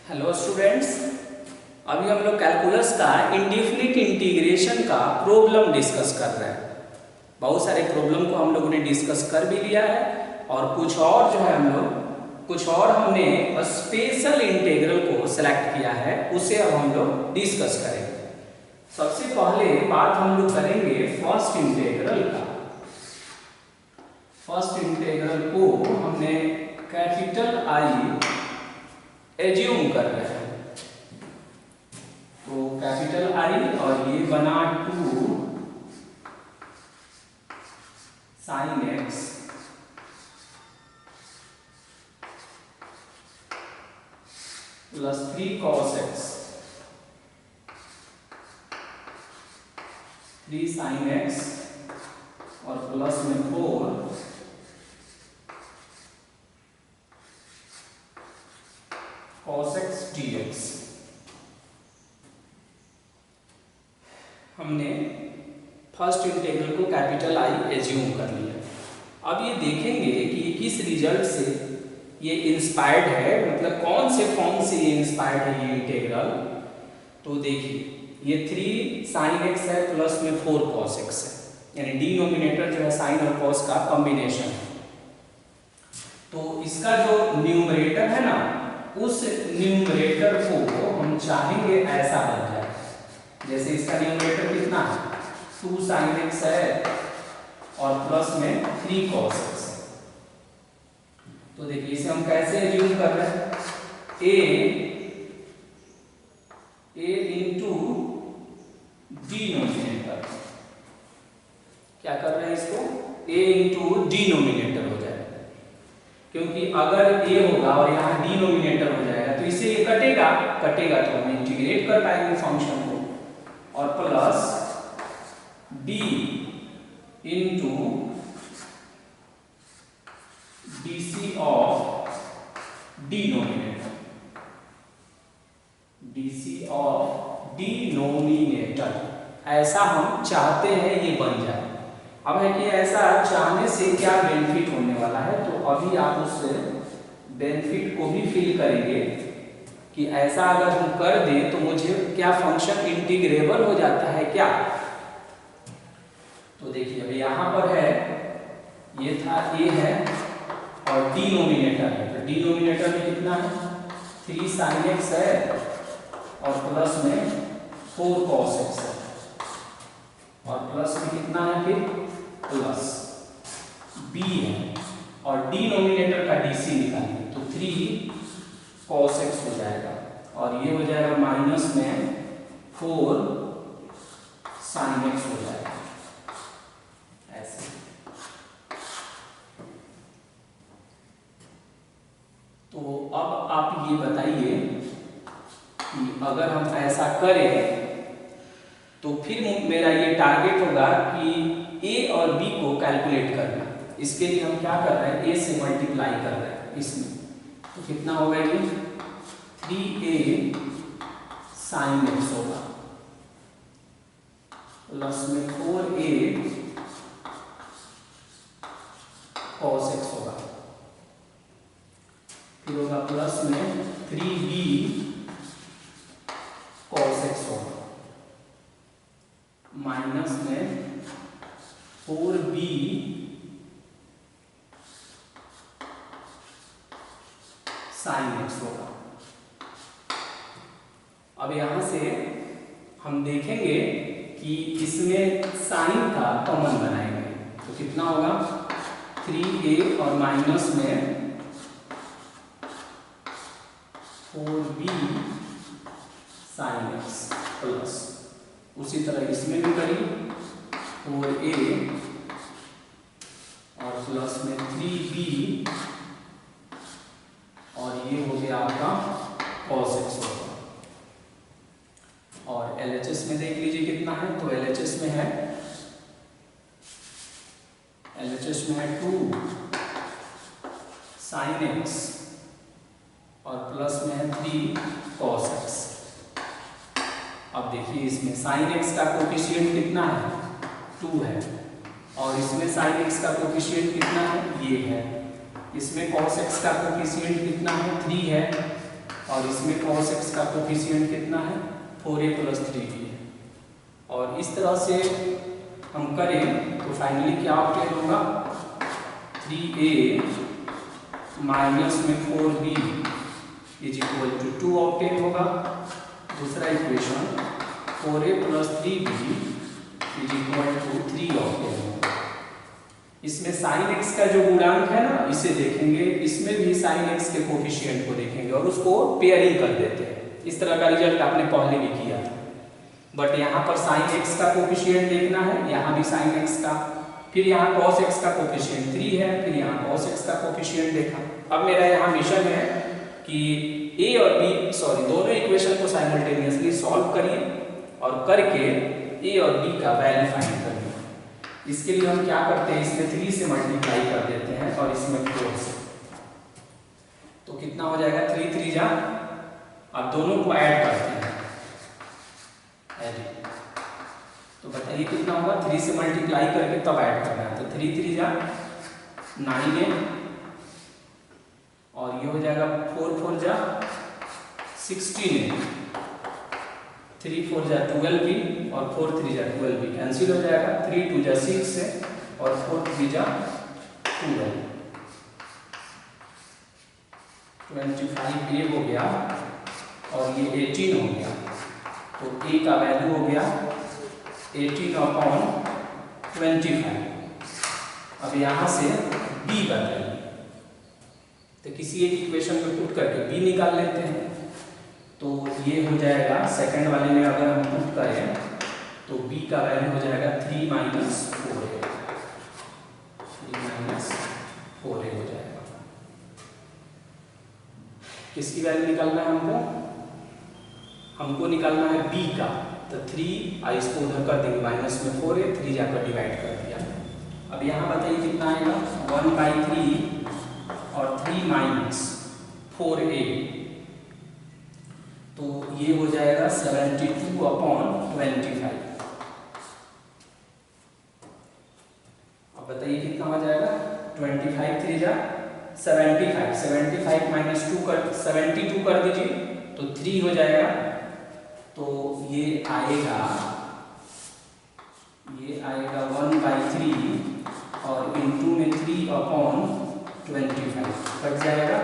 Hello students, अभी हम लोग कैलकुलस का इंडेफिनिट इंटीग्रेशन का प्रॉब्लम डिस्कस कर रहे हैं। बहुत सारे प्रॉब्लम को हम लोगों ने डिस्कस कर भी लिया है और कुछ और जो है कुछ और हमने स्पेशल इंटीग्रल को सेलेक्ट किया है, उसे अब हम लोग डिस्कस करेंगे। सबसे पहले बात हम लोग करेंगे फर्स्ट इंटीग्रल का। फर्स्ट इंटीग्रल को हमने कैपिटल आई एज्यूम कर रहे हैं, तो कैपिटल आई और ये बना 2 sin x plus 3 cos x, 3 sin x और प्लस में 4 cos x dx। हमने फर्स्ट इंटीग्रल को कैपिटल आई एज्यूम कर लिया। अब ये देखेंगे कि किस रिजल्ट से ये इंस्पायर्ड है, मतलब कौन से फॉर्म से ये इंस्पायर्ड है ये इंटीग्रल। तो देखिए ये 3 sin x है प्लस में 4 cos x है, यानी डिनोमिनेटर जो है साइन और कॉस का कॉम्बिनेशन है। तो इसका जो न्यूमरेटर है ना, उस न्यूमरेटर को हम चाहेंगे ऐसा बन जाए, जैसे इसका न्यूमरेटर कितना है 2 sin x है और प्लस में 3 cos x। तो देखिए इसे हम कैसे एज्यूम कर रहे हैं, a इंटू डिनोमिनेटर। क्या कर रहे हैं इसको, a इंटू डिनोमिनेटर हो जाएगा, क्योंकि अगर a होगा और यहाँ डिनोमिनेटर हो जाएगा तो इसे ये कटेगा तो हम इंटीग्रेट कर पाएंगे फंक्शन को, और plus d into dc of denominator, dc of denominator, ऐसा हम चाहते हैं ये बन जाए। अब है कि ऐसा चाहने से क्या बेनिफिट होने वाला है, तो अभी आप उस बेनिफिट को भी फील करेंगे कि ऐसा अगर हम कर दें तो मुझे क्या फंक्शन इंटीग्रेबल हो जाता है क्या। तो देखिए अभी यहाँ पर है, ये था a है और डिनोमिनेटर है, तो डिनोमिनेटर में कितना है 3 sin x है और प्लस में 4 cos x है, और प्लस में कितना है फिर प्लस b है, और डिनोमिनेटर का dc निकालिए तो 3 cos x हो जाएगा, और ये हो जाएगा माइनस में 4 sin x हो जाएगा ऐसे। तो अब आप ये बताइए कि अगर हम ऐसा करें तो फिर मेरा ये टारगेट होगा कि a और b को कैलकुलेट करना। इसके लिए हम क्या कर रहे हैं, a से मल्टीप्लाई कर रहे हैं इसमें, तो कितना होगा ये 3a sin x होगा प्लस में 4a cos x होगा, फिर होगा प्लस में 3b cos x होगा, माइनस में 4b sin x होगा। अब यहां से हम देखेंगे कि इसमें साइन का कॉमन बनाएंगे, तो कितना होगा 3a और माइनस में 4b sin x प्लस, उसी तरह इसमें भी करिए 4a और प्लस में 3b, और ये हो गया आपका cos x होगा। और LHS में देख लीजिए कितना है, तो LHS में है 2 sin x और प्लस में है 3 cos x। अब देखिए इसमें sin x का कोफिशिएंट कितना है 2 है, और इसमें sin x का कोफिशिएंट कितना है ये है, इसमें cos x का कोफिशिएंट कितना है 3 है, और इसमें cos x का कोफिशिएंट कितना है 4a + 3b है। और इस तरह से हम करें तो फाइनली क्या ऑब्टेन होगा 3a माइनस में 4b = 2 ऑब्टेन होगा। दूसरा इक्वेशन 4a + 3b = 3 ऑब्टेन होगा। इसमें sin x का जो गुणांक है ना इसे देखेंगे, इसमें भी sin x के कोफिशिएंट को देखेंगे और उसको पेयरिंग कर देते हैं। इस तरह का रिजल्ट आपने पहले भी किया था, बट यहाँ पर sin x का कोफिशिएंट देखना है, यहाँ भी sin x का, फिर यहाँ cos x का कोफिशिएंट 3 है, फिर यहाँ cos x का कोफिशिएंट देखा। अब मेरा यहाँ मिशन है कि a और b दोनों इक्वेशन को साइमल्टेनियसली सॉल्व करिए और करके a और b का वैल्यू फाइंड करिए। इसके लिए हम क्या करते हैं, इसमें 3 से मल्टीप्लाई कर देते हैं और इसमें 4 से, तो कितना हो जाएगा 3 3 जा। अब दोनों को ऐड करते हैं, तो बताइए कितना होगा, 3 से मल्टीप्लाई करके तब ऐड करना है। तो 3 3 जा 9 और ये हो जाएगा 4 4 जा 16, 3 4 जा 12 और 4 3 जा 12, कैंसिल हो जाएगा। 3 2 जा 6 है और 4 3 जा 12, 25 ये हो गया और ये 18 हो गया। तो a का वैल्यू हो गया 18/25। अब यहाँ से b बताइए, तो किसी एक इक्वेशन में पुट करके b निकाल लेते हैं। तो ये हो जाएगा सेकंड वाले में अगर हम पुट करें तो b का वैल्यू हो जाएगा 3 - 4a, 3 - 4a हो जाएगा। किसकी वैल्यू निकालना है हमको निकालना है b का। तो 3 इसको उधर कर देंगे माइनस में 4a, 3 जाकर डिवाइड कर दिया। अब यहाँ बताइए कितना आएगा 1/3 और 3 - 4a, तो ये हो जाएगा 72/25। अब बताइए कितना हो जाएगा 25 3 जा 75, 75 - 2 कर 72 कर दीजिए तो 3 हो जाएगा। तो ये आएगा 1/3 और इंटू में 3/25 कट जाएगा,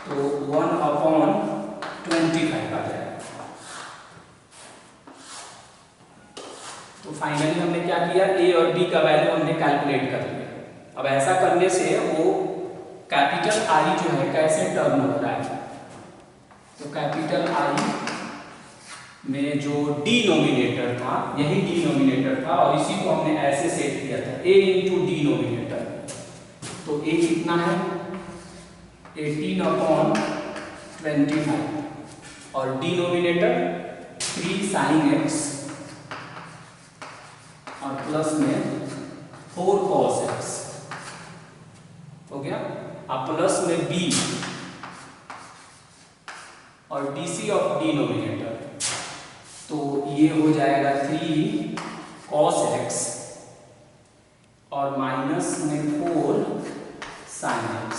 तो 1/25 आ जाएगा। तो फाइनली हमने क्या किया, a और b का वैल्यू हमने कैलकुलेट कर लिया। अब ऐसा करने से वो कैपिटल I जो है कैसे टर्म हो रहा है, तो कैपिटल I में जो डिनोमिनेटर था यही डिनोमिनेटर था और इसी को हमने ऐसे सेट किया था a × डिनोमिनेटर। तो a कितना है 18/25 और डिनोमिनेटर 3 sin x और प्लस में 4 cos x हो गया। अब प्लस में b और dc ऑफ डिनोमिनेटर, तो ये हो जाएगा 3 cos x और माइनस में 4 sin x।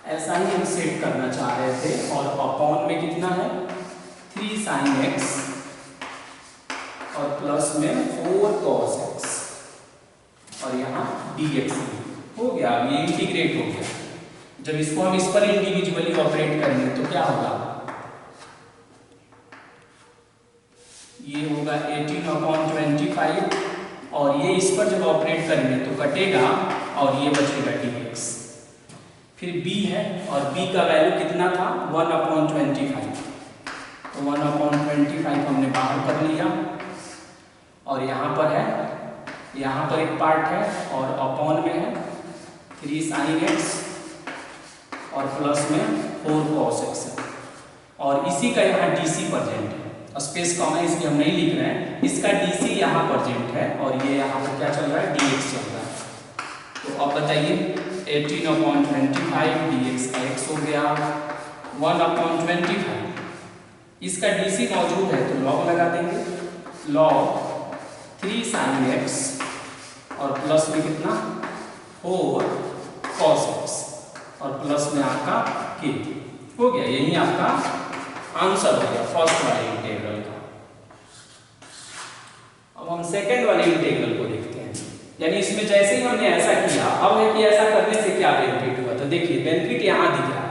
ऐसा ही हम सेट करना चाह रहे थे और अपॉन में कितना है 3 sin x और प्लस में 4 cos x और यहाँ dx हो गया। अब ये इंटीग्रेट हो गया। जब इसको हम इस पर इंडिविजुअली ऑपरेट करेंगे तो क्या होगा, ये होगा 18/25 और ये इस पर जब ऑपरेट करेंगे तो कटेगा और ये बचेगा dx। फिर b है और b का वैल्यू कितना था 1/25, तो 1/25 हमने बाहर कर लिया और यहाँ पर है, यहाँ पर एक पार्ट है और अपॉन में है 3 sin x और प्लस में 4 cos x है और इसी का यहाँ dc प्रेजेंट है। स्पेस कॉमा इसकी हम नहीं लिख रहे हैं, इसका dc यहाँ प्रेजेंट है और ये यहाँ पर क्या चल रहा है dx चल रहा है। तो अब बताइए 18/25 dx का x हो गया 1/25, इसका dc मौजूद है तो log लगा देंगे, log 3 sin x और प्लस में कितना 4 cos x और प्लस में आपका k। हो गया, यही आपका आंसर हो गया फर्स्ट वाले इंटीग्रल का। अब हम सेकंड वाले इंटीग्रल को देखते हैं। यानी इसमें जैसे ही हमने ऐसा किया, अब है कि ऐसा करने से क्या बेनिफिट हुआ। तो देखिए बेनिफिट यहाँ दिख रहा है।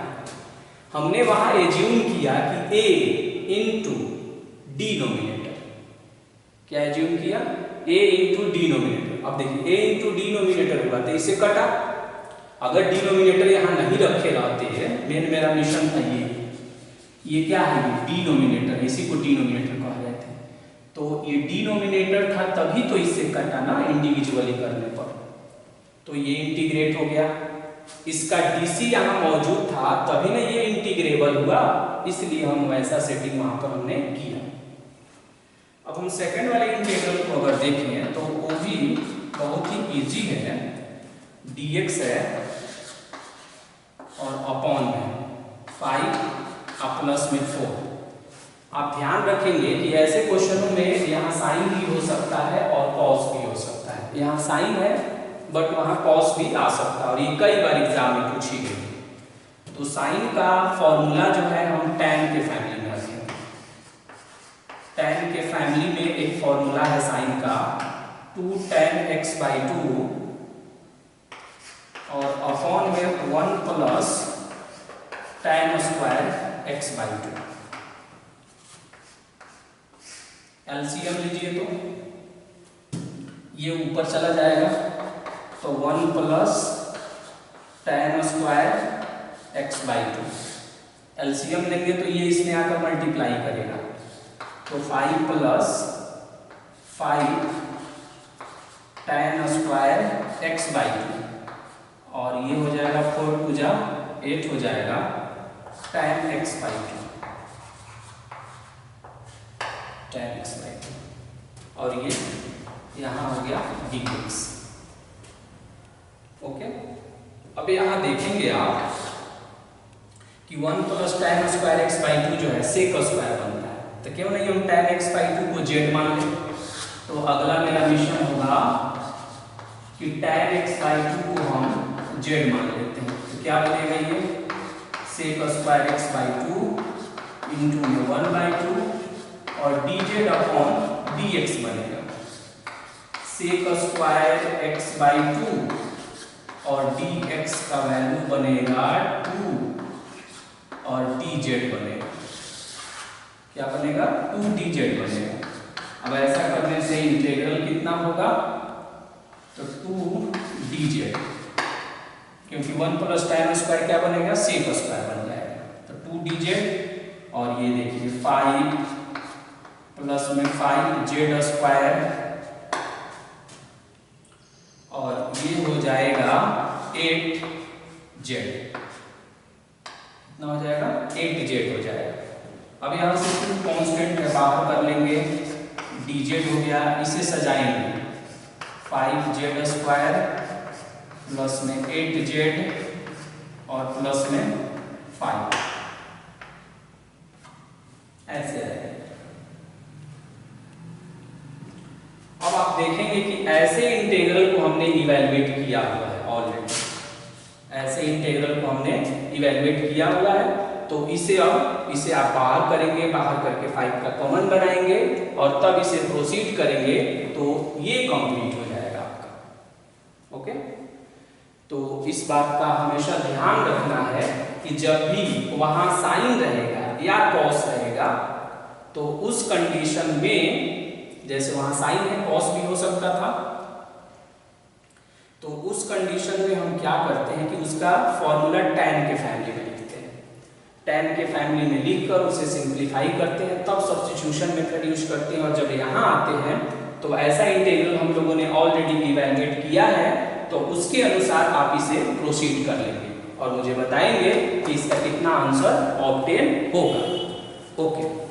हमने वहां एज्यूम किया कि a इंटू डिनोमिनेटर, क्या एज्यूम किया, a इंटू डिनोमिनेटर। अब देखिए a इंटू डिनोमिनेटर हुआ तो इसे कटा। अगर डिनोमिनेटर यहाँ नहीं रखे रहते हैं, मेरा मिशन था ये क्या है, डिनोमिनेटर, इसी को डिनोमिनेटर कहा जाता है। तो ये डिनोमिनेटर था तभी तो इससे कटा ना इंडिविजुअली करने पर, तो ये इंटीग्रेट हो गया। इसका डीसी यहाँ मौजूद था तभी ना ये इंटीग्रेबल हुआ, इसलिए हम वैसा सेटिंग वहां पर हमने किया। अब हम सेकंड वाले इंटीग्रल को अगर देखें तो वो भी बहुत ही इजी है, dx है और अपॉन है 5 प्लस में 4। आप ध्यान रखेंगे कि ऐसे क्वेश्चनों में यहाँ साइन भी हो सकता है और कॉस भी हो सकता है। यहाँ साइन है बट वहाँ कॉस भी आ सकता है, और ये कई बार एग्जाम में पूछी गई। तो साइन का फॉर्मूला जो है हम tan के फैमिली में रखेंगे। tan के फैमिली में एक फॉर्मूला है साइन का 2 tan x/2 और अपॉन में 1 plus tan square x/2। LCM लीजिए तो ये ऊपर चला जाएगा, तो 1 plus tan square x/2। LCM लेंगे तो ये इसमें आकर मल्टीप्लाई करेगा, तो 5 प्लस 5 tan स्क्वायर x/2 और ये हो जाएगा 4 × 2 = 8 हो जाएगा tan x/2 और ये यहाँ हो गया dx। ओके, अब यहाँ देखेंगे आप कि 1 प्लस tan स्क्वायर x/2 जो है sec स्क्वायर बनता है, तो क्यों नहीं हम tan x/2 को z मान लें। तो अगला मेरा मिशन होगा कि tan x/2 को हम z मान लेते हैं, तो क्या बनेगा ये sec स्क्वायर x/2 इंटू 1/2 और dz अपॉन dx बनेगा। sec स्क्वायर x/2 और dx का वैल्यू बनेगा 2 और dz बनेगा, क्या बनेगा 2dz बनेगा। अब ऐसा करने से इंटीग्रल कितना होगा, तो 2dz, क्योंकि 1 प्लस tan स्क्वायर क्या बनेगा sec स्क्वायर बन जाएगा, तो 2dz और ये देखिए 5 प्लस में 5z स्क्वायर और ये हो जाएगा 8z, कितना हो जाएगा 8z हो जाएगा। अब यहाँ से कुछ कांस्टेंट है बाहर कर लेंगे, dz हो गया, इसे सजाएंगे 5z स्क्वायर प्लस में 8z और प्लस में 5, ऐसे आएगा। अब आप देखेंगे कि ऐसे इंटीग्रल को हमने इवैल्यूएट किया हुआ है ऑलरेडी, ऐसे इंटीग्रल को हमने इवैल्यूएट किया हुआ है, तो इसे आप बाहर करेंगे, बाहर करके 5 का कॉमन बनाएंगे और तब इसे प्रोसीड करेंगे तो ये कंप्लीट हो जाएगा आपका। ओके, तो इस बात का हमेशा ध्यान रखना है कि जब भी वहां साइन रहेगा या कॉस रहेगा तो उस कंडीशन में, जैसे वहां साइन है कॉस भी हो सकता था, तो उस कंडीशन में हम क्या करते हैं कि उसका फॉर्मूला tan के फैमिली में लिखते हैं। tan के फैमिली में लिखकर उसे सिंप्लीफाई करते हैं, तब सब्स्टिट्यूशन मेथड यूज करते हैं, और जब यहाँ आते हैं तो ऐसा इंटीग्रल हम लोगों ने ऑलरेडी इवैल्यूएट किया है, तो उसके अनुसार आप इसे प्रोसीड कर लेंगे और मुझे बताएंगे कि इसका कितना आंसर ऑब्टेन होगा। ओके।